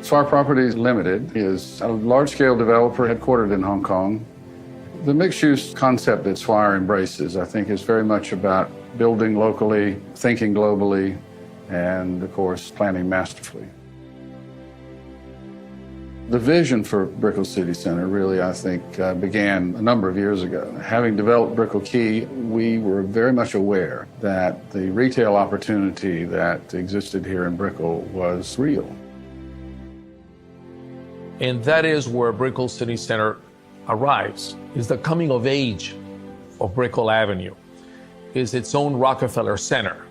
Swire Properties Limited is a large-scale developer headquartered in Hong Kong. The mixed-use concept that Swire embraces, I think, is very much about building locally, thinking globally, and, of course, planning masterfully. The vision for Brickell City Center really, I think, began a number of years ago. Having developed Brickell Key, we were very much aware that the retail opportunity that existed here in Brickell was real. And that is where Brickell City Center arrives, is the coming of age of Brickell Avenue, is its own Rockefeller Center.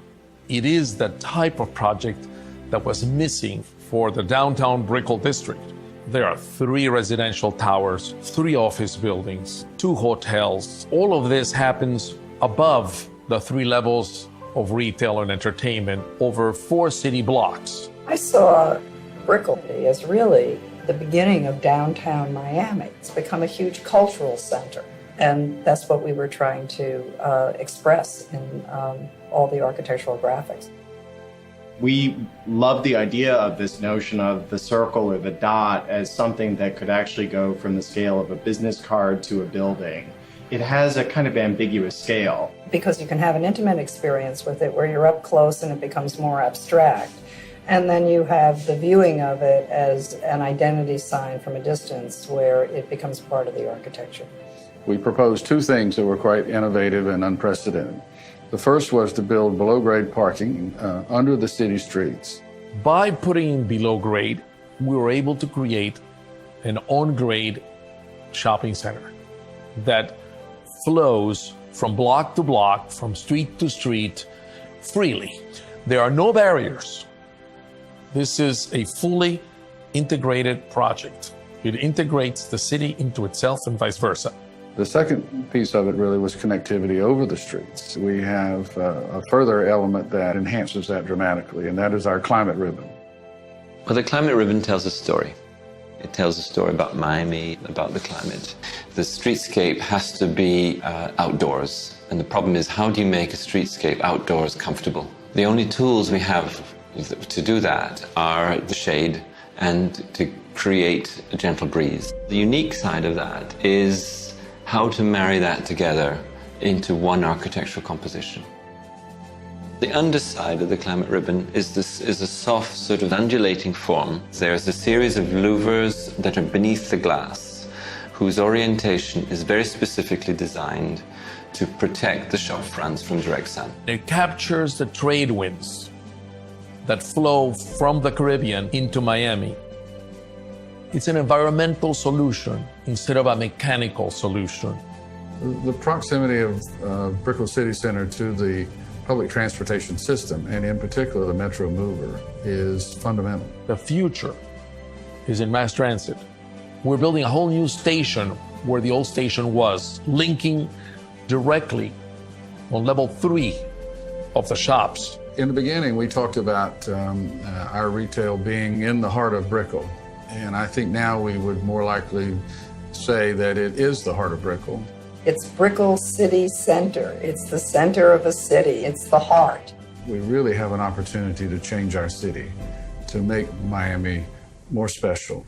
It is the type of project that was missing for the downtown Brickell district. There are 3 residential towers, 3 office buildings, 2 hotels. All of this happens above the 3 levels of retail and entertainment over 4 city blocks. I saw Brickell as really the beginning of downtown Miami. It's become a huge cultural center, and that's what we were trying to express in all the architectural graphics. We love the idea of this notion of the circle or the dot as something that could actually go from the scale of a business card to a building. It has a kind of ambiguous scale. Because you can have an intimate experience with it where you're up close and it becomes more abstract. And then you have the viewing of it as an identity sign from a distance where it becomes part of the architecture. We proposed 2 things that were quite innovative and unprecedented. The first was to build below-grade parking under the city streets. By putting in below grade, we were able to create an on-grade shopping center that flows from block to block, from street to street, freely. There are no barriers. This is a fully integrated project. It integrates the city into itself and vice versa. The second piece of it really was connectivity over the streets. We have a further element that enhances that dramatically, and that is our climate ribbon. Well, the climate ribbon tells a story. It tells a story about Miami, about the climate. The streetscape has to be outdoors, and the problem is, how do you make a streetscape outdoors comfortable? The only tools we have to do that are the shade and to create a gentle breeze. The unique side of that is how to marry that together into one architectural composition. The underside of the climate ribbon is a soft, sort of undulating form. There's a series of louvers that are beneath the glass, whose orientation is very specifically designed to protect the shop fronts from direct sun. It captures the trade winds that flow from the Caribbean into Miami. It's an environmental solution instead of a mechanical solution. The proximity of Brickell City Center to the public transportation system, and in particular the Metro Mover, is fundamental. The future is in mass transit. We're building a whole new station where the old station was, linking directly on level 3 of the shops. In the beginning, we talked about our retail being in the heart of Brickell. And I think now we would more likely say that it is the heart of Brickell. It's Brickell City Center. It's the center of a city. It's the heart. We really have an opportunity to change our city, to make Miami more special,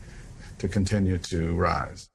to continue to rise.